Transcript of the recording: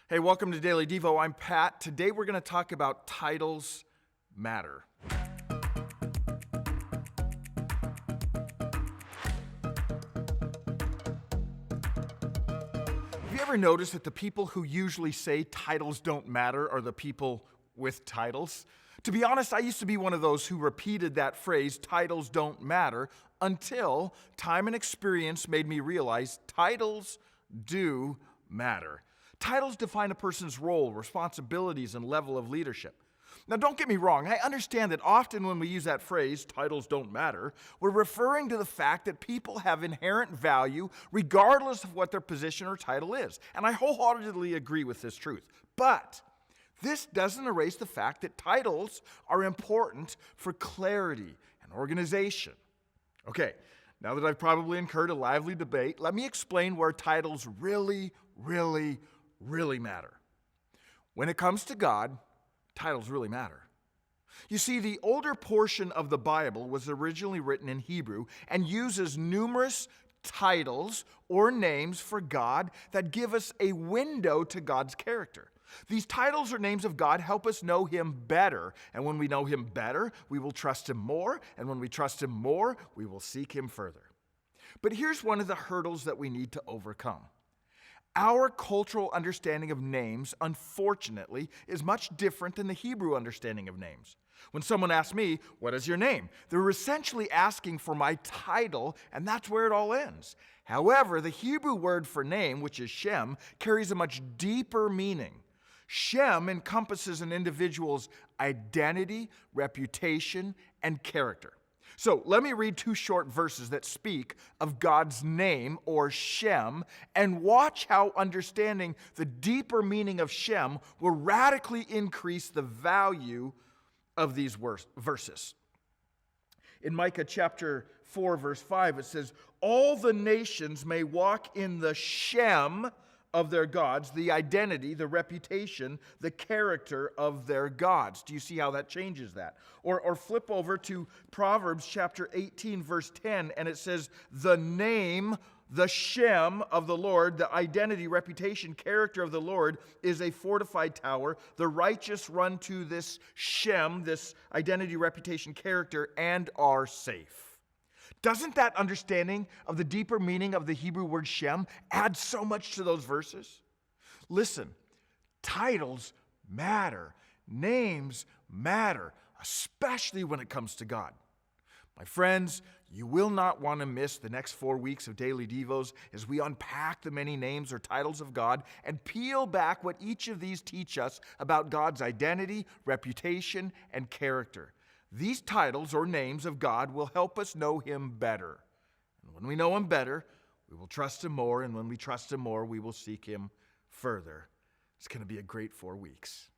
Hey, welcome to Daily Devo. I'm Pat. Today we're going to talk about titles matter. Have you ever noticed that the people who usually say titles don't matter are the people with titles? To be honest, I used to be one of those who repeated that phrase, titles don't matter, until time and experience made me realize titles do matter. Titles define a person's role, responsibilities, and level of leadership. Now, don't get me wrong. I understand that often when we use that phrase, titles don't matter, we're referring to the fact that people have inherent value regardless of what their position or title is. And I wholeheartedly agree with this truth. But this doesn't erase the fact that titles are important for clarity and organization. Okay, now that I've probably incurred a lively debate, let me explain where titles really matter. When it comes to God, titles really matter. You see, the older portion of the Bible was originally written in Hebrew and uses numerous titles or names for God that give us a window to God's character. These titles or names of God help us know Him better. And when we know Him better, we will trust Him more. And when we trust Him more, we will seek Him further. But here's one of the hurdles that we need to overcome. Our cultural understanding of names, unfortunately, is much different than the Hebrew understanding of names. When someone asks me, "What is your name?" they're essentially asking for my title, and that's where it all ends. However, the Hebrew word for name, which is Shem, carries a much deeper meaning. Shem encompasses an individual's identity, reputation, and character. So let me read two short verses that speak of God's name, or Shem, and watch how understanding the deeper meaning of Shem will radically increase the value of these verses. In Micah chapter 4, verse 5, it says, "All the nations may walk in the Shem of their gods," the identity, the reputation, the character of their gods. Do you see how that changes that? Or flip over to Proverbs chapter 18, verse 10, and it says, "The name, the Shem of the Lord," the identity, reputation, character of the Lord, "is a fortified tower. The righteous run to this Shem," this identity, reputation, character, "and are safe." Doesn't that understanding of the deeper meaning of the Hebrew word Shem add so much to those verses? Listen, titles matter. Names matter, especially when it comes to God. My friends, you will not want to miss the next 4 weeks of Daily Devos as we unpack the many names or titles of God and peel back what each of these teach us about God's identity, reputation, and character. These titles or names of God will help us know Him better. And when we know Him better, we will trust Him more. And when we trust Him more, we will seek Him further. It's going to be a great 4 weeks.